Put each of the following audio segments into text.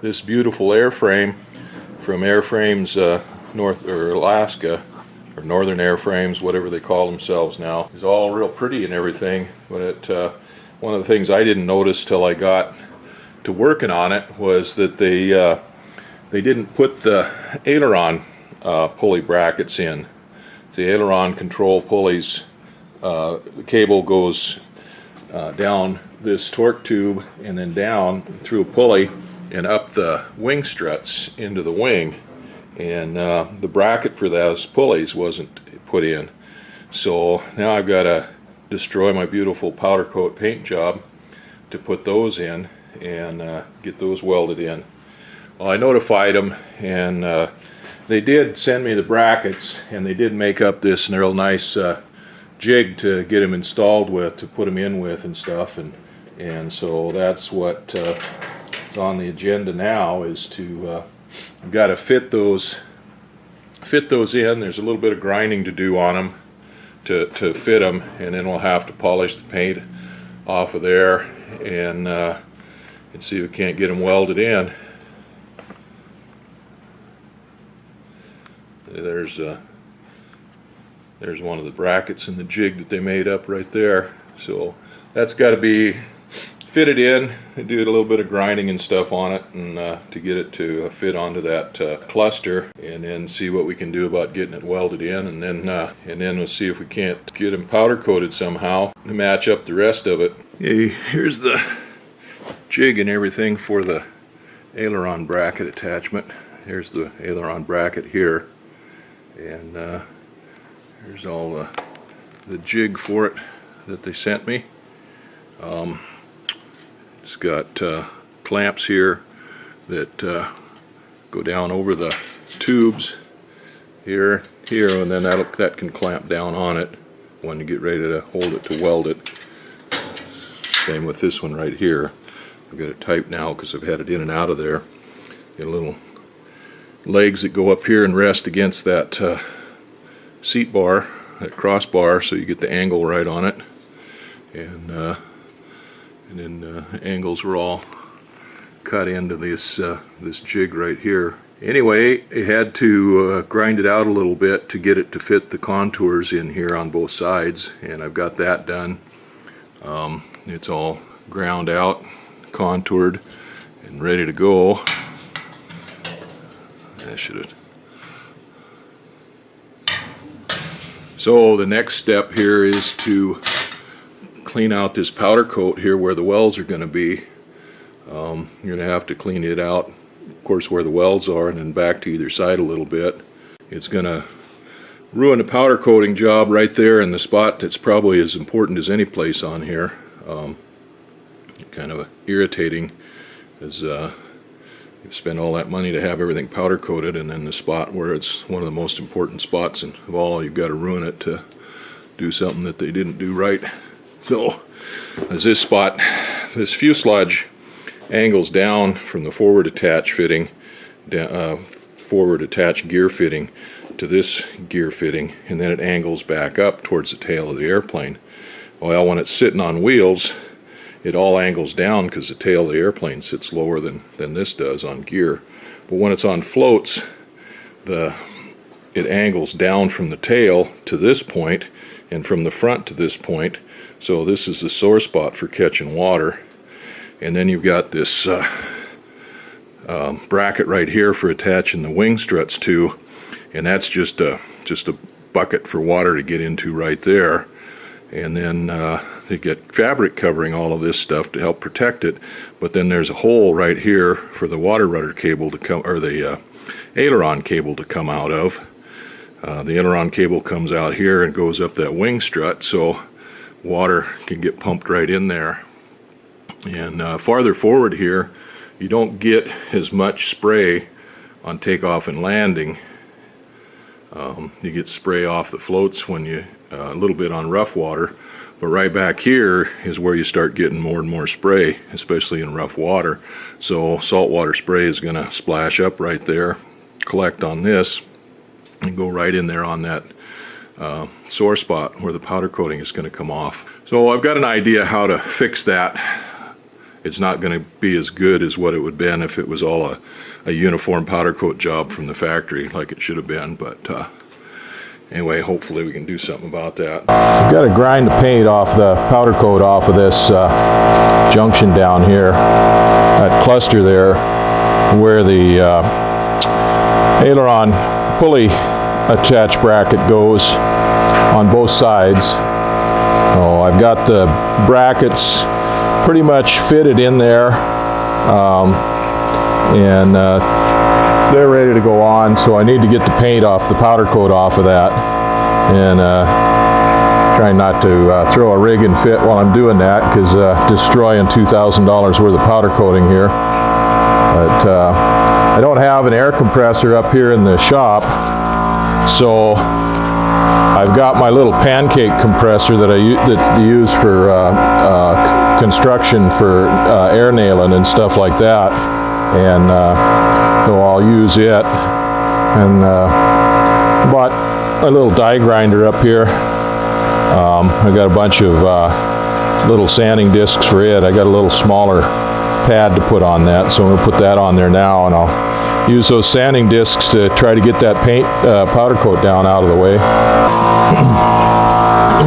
this beautiful airframe from Airframes North or Alaska, or Northern Airframes, whatever they call themselves now. It's all real pretty and everything, but one of the things I didn't notice till I got to working on it was that they didn't put the aileron pulley brackets in. The aileron control pulleys, the cable goes down this torque tube and then down through a pulley and up the wing struts into the wing, and the bracket for those pulleys wasn't put in. So now I've got to destroy my beautiful powder coat paint job to put those in and get those welded in. Well, I notified them, and they did send me the brackets, and they did make up this real nice jig to get them installed with, to put them in with and stuff, and so that's what is on the agenda now, is to I've got to fit those in. There's a little bit of grinding to do on them to fit them, and then we'll have to polish the paint off of there and see if we can't get them welded in. There's one of the brackets in the jig that they made up right there. So that's got to be fitted in and do a little bit of grinding and stuff on it, and to get it to fit onto that cluster, and then see what we can do about getting it welded in, and then we'll see if we can't get them powder coated somehow to match up the rest of it. Okay, here's the jig and everything for the aileron bracket attachment. Here's the aileron bracket here, and here's all the jig for it that they sent me. It's got clamps here that go down over the tubes here, and then that can clamp down on it when you get ready to hold it to weld it. Same with this one right here. I've got it tight now because I've had it in and out of there. Got little legs that go up here and rest against that seat bar, that crossbar, so you get the angle right on it, and then the angles were all cut into this jig right here. Anyway, I had to grind it out a little bit to get it to fit the contours in here on both sides, and I've got that done. It's all ground out, contoured, and ready to go. I should have. So the next step here is to clean out this powder coat here where the welds are going to be. You're going to have to clean it out, of course, where the welds are, and then back to either side a little bit. It's going to ruin the powder coating job right there in the spot that's probably as important as any place on here. Kind of irritating, as you spend all that money to have everything powder coated, and then the spot where it's one of the most important spots of all, you've got to ruin it to do something that they didn't do right. So as this spot, this fuselage angles down from the forward attach fitting, forward attach gear fitting to this gear fitting, and then it angles back up towards the tail of the airplane. Well, when it's sitting on wheels, it all angles down because the tail of the airplane sits lower than this does on gear. But when it's on floats, it angles down from the tail to this point and from the front to this point. So this is the sore spot for catching water. And then you've got this bracket right here for attaching the wing struts to, and that's just a bucket for water to get into right there. And then they get fabric covering all of this stuff to help protect it, but then there's a hole right here for the water rudder cable to come, or the aileron cable to come out of. The aileron cable comes out here and goes up that wing strut, so water can get pumped right in there. And farther forward here, you don't get as much spray on takeoff and landing. You get spray off the floats when you a little bit on rough water, but right back here is where you start getting more and more spray, especially in rough water. So saltwater spray is going to splash up right there, collect on this, and go right in there on that sore spot where the powder coating is going to come off. So I've got an idea how to fix that it's not going to be as good as what it would have been if it was all a uniform powder coat job from the factory like it should have been. But anyway, hopefully we can do something about that. I've got to grind the paint off, the powder coat off of this junction down here, that cluster there, where the aileron pulley attach bracket goes on both sides. So I've got the brackets pretty much fitted in there, and they're ready to go on, so I need to get the paint off, the powder coat off of that, and trying not to throw a rig and fit while I'm doing that, because destroying $2,000 worth of powder coating here. But I don't have an air compressor up here in the shop, so I've got my little pancake compressor that I use for construction, for air nailing and stuff like that, and so I'll use it. And bought a little die grinder up here. I got a bunch of little sanding discs for it. I got a little smaller pad to put on that, so I'm going to put that on there now, and I'll use those sanding discs to try to get that paint powder coat down out of the way.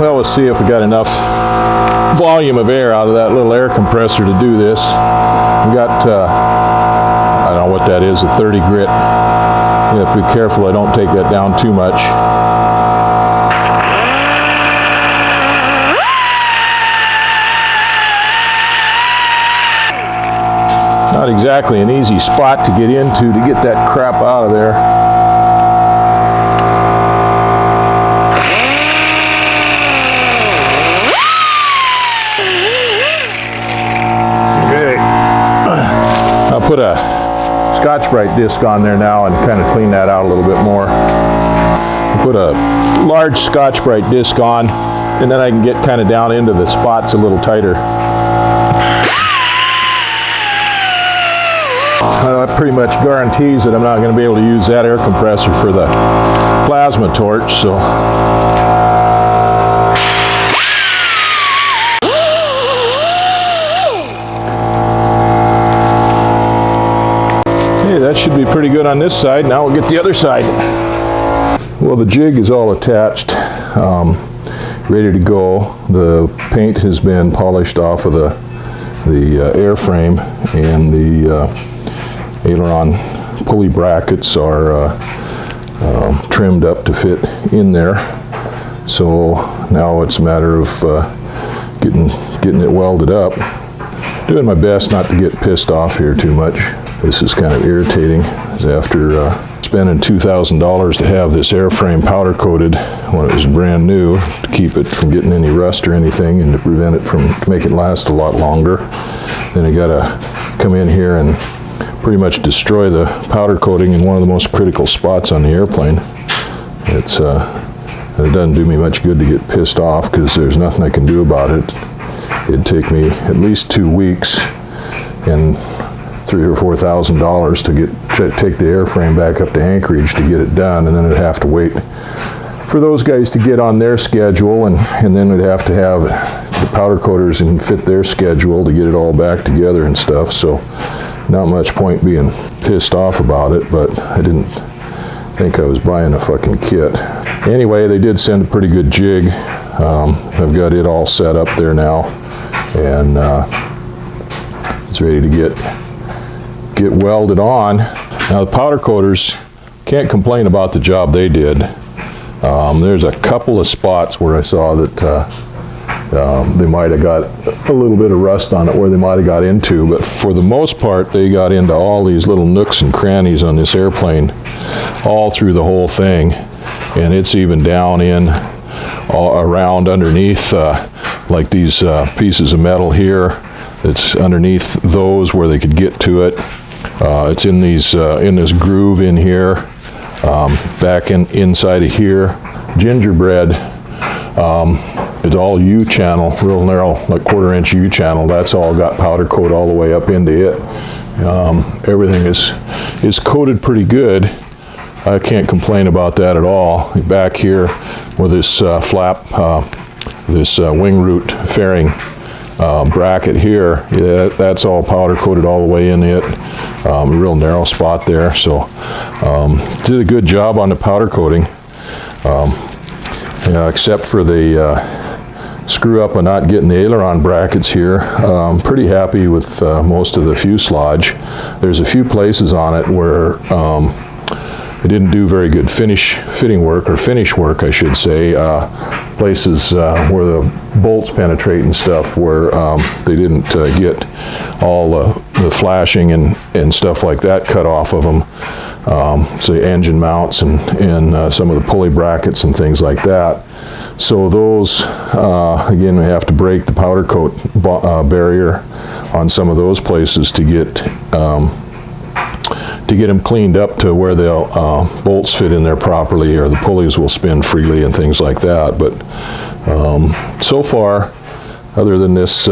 Well, let's see if we got enough volume of air out of that little air compressor to do this. We got I don't know what that is, a 30 grit. You have to be careful I don't take that down too much. Not exactly an easy spot to get into to get that crap out of there. Okay. I'll put a Scotch-Brite disc on there now and kind of clean that out a little bit more. I'll put a large Scotch-Brite disc on, and then I can get kind of down into the spots a little tighter. That pretty much guarantees that I'm not going to be able to use that air compressor for the plasma torch, so. Hey, that should be pretty good on this side. Now we'll get the other side. Well, the jig is all attached, ready to go. The paint has been polished off of the airframe, and the aileron pulley brackets are trimmed up to fit in there. So now it's a matter of getting it welded up. Doing my best not to get pissed off here too much. This is kind of irritating, as after spending $2,000 to have this airframe powder coated when it was brand new, to keep it from getting any rust or anything, and to prevent it from, to make it last a lot longer. Then I gotta come in here and pretty much destroy the powder coating in one of the most critical spots on the airplane. It doesn't do me much good to get pissed off, because there's nothing I can do about it. It'd take me at least 2 weeks and $3,000 or $4,000 to take the airframe back up to Anchorage to get it done, and then I'd have to wait for those guys to get on their schedule, and then we'd have to have the powder coaters and fit their schedule to get it all back together and stuff. So not much point being pissed off about it, but I didn't think I was buying a fucking kit. Anyway, they did send a pretty good jig. I've got it all set up there now, and it's ready to get welded on. Now the powder coaters, can't complain about the job they did. There's a couple of spots where I saw that they might have got a little bit of rust on it where they might have got into, but for the most part they got into all these little nooks and crannies on this airplane all through the whole thing, and it's even down in all around underneath, like these pieces of metal here. It's underneath those where they could get to it. It's in these in this groove in here, back inside of here. Gingerbread, it's all U-channel, real narrow, like 1/4 inch U-channel. That's all got powder coat all the way up into it. Everything is coated pretty good. I can't complain about that at all. Back here with this flap, this wing root fairing, bracket here, yeah, that's all powder coated all the way in it. A real narrow spot there, so did a good job on the powder coating. Except for the screw up on not getting the aileron brackets here. Pretty happy with most of the fuselage. There's a few places on it where I didn't do very good finish work, I should say. Places where the bolts penetrate and stuff, where they didn't get all the flashing and stuff like that cut off of them. Say engine mounts and some of the pulley brackets and things like that. So those, again, we have to break the powder coat barrier on some of those places to get them cleaned up to where they'll bolts fit in there properly, or the pulleys will spin freely and things like that. But so far, other than this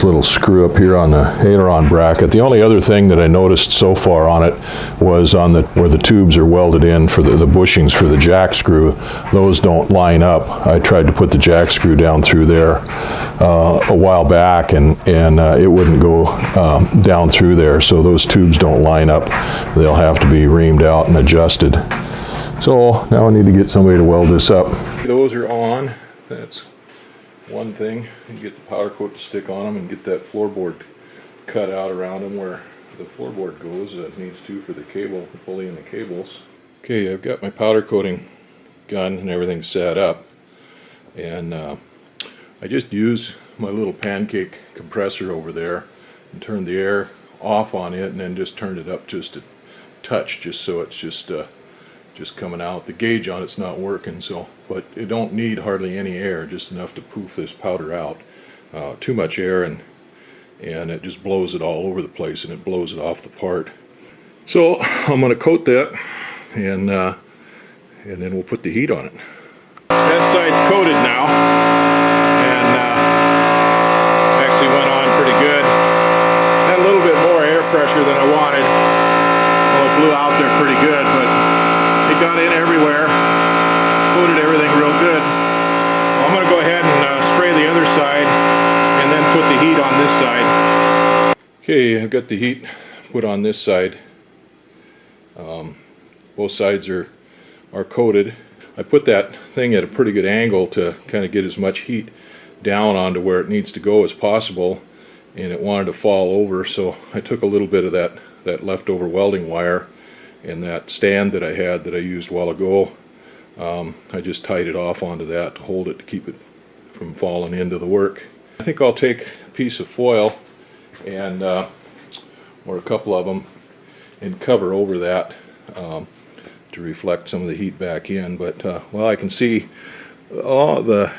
little screw up here on the aileron bracket, the only other thing that I noticed so far on it was on where the tubes are welded in for the bushings for the jack screw. Those don't line up. I tried to put the jack screw down through there a while back, and it wouldn't go down through there, so those tubes don't line up. They'll have to be reamed out and adjusted. So now I need to get somebody to weld this up. Those are on. That's one thing. You get the powder coat to stick on them and get that floorboard cut out around them where the floorboard goes. It needs to for the cable, the pulley and the cables. Okay, I've got my powder coating gun and everything set up, and I just use my little pancake compressor over there and turned the air off on it, and then just turned it up just a touch, just so it's just coming out. The gauge on it's not working, so, but it don't need hardly any air, just enough to poof this powder out. Too much air and it just blows it all over the place, and it blows it off the part. So I'm going to coat that, and then we'll put the heat on it. That side's coated now, and actually went on pretty good. Had a little bit more air pressure than I wanted. Well, it blew out there pretty good, but it got in everywhere, coated everything real good. I'm going to go ahead and spray the other side and then put the heat on this side. Okay, I've got the heat put on this side. Both sides are coated. I put that thing at a pretty good angle to kind of get as much heat down onto where it needs to go as possible, and it wanted to fall over, so I took a little bit of that leftover welding wire and that stand that I had that I used a while ago. I just tied it off onto that to hold it, to keep it from falling into the work. I think I'll take a piece of foil and or a couple of them and cover over that to reflect some of the heat back in. But well, I can see the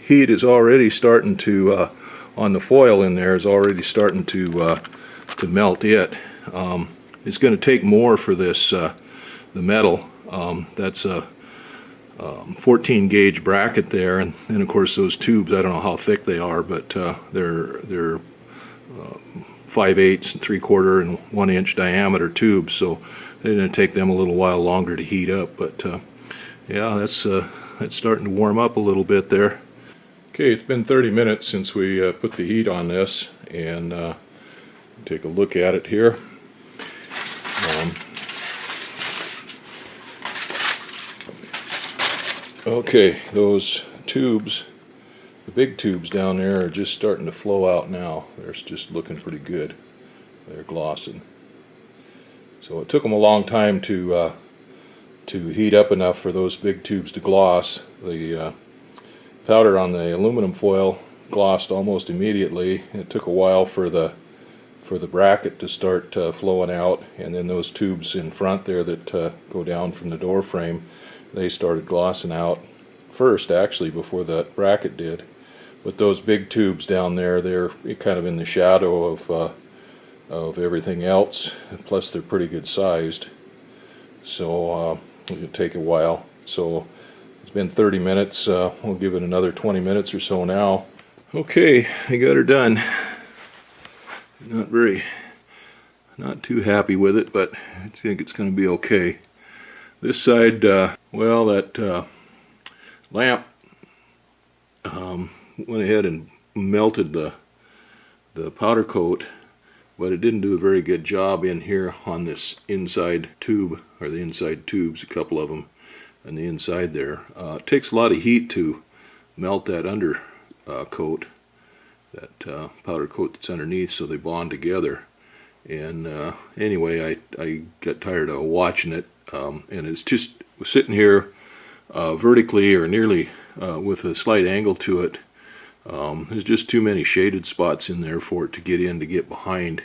heat is already starting to on the foil in there is already starting to melt it. It's going to take more for this the metal. That's a 14 gauge bracket there, and of course those tubes, I don't know how thick they are, but they're 5/8 and 3/4 and 1 inch diameter tubes, so they're going to take them a little while longer to heat up. But yeah, that's starting to warm up a little bit there. Okay, it's been 30 minutes since we put the heat on this, and take a look at it here. Okay, those tubes, the big tubes down there, are just starting to flow out now. They're just looking pretty good. They're glossing. So it took them a long time to heat up enough for those big tubes to gloss. The powder on the aluminum foil glossed almost immediately. It took a while for the bracket to start flowing out, and then those tubes in front there that go down from the door frame, they started glossing out first, actually, before the bracket did. But those big tubes down there, they're kind of in the shadow of everything else, plus they're pretty good sized, so it'll take a while. So it's been 30 minutes. We'll give it another 20 minutes or so now. Okay, I got her done. Not too happy with it, but I think it's going to be okay. This side, well, that lamp went ahead and melted the powder coat, but it didn't do a very good job in here on this inside tube, or the inside tubes, a couple of them, and the inside there. It takes a lot of heat to melt that under coat, that powder coat that's underneath, so they bond together. And anyway, I got tired of watching it, and it's just sitting here vertically or nearly with a slight angle to it. There's just too many shaded spots in there for it to get behind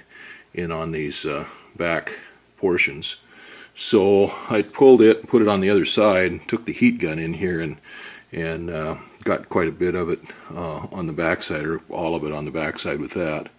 in on these back portions. So I pulled it, put it on the other side, took the heat gun in here, and got quite a bit of it on the backside, or all of it on the backside with that.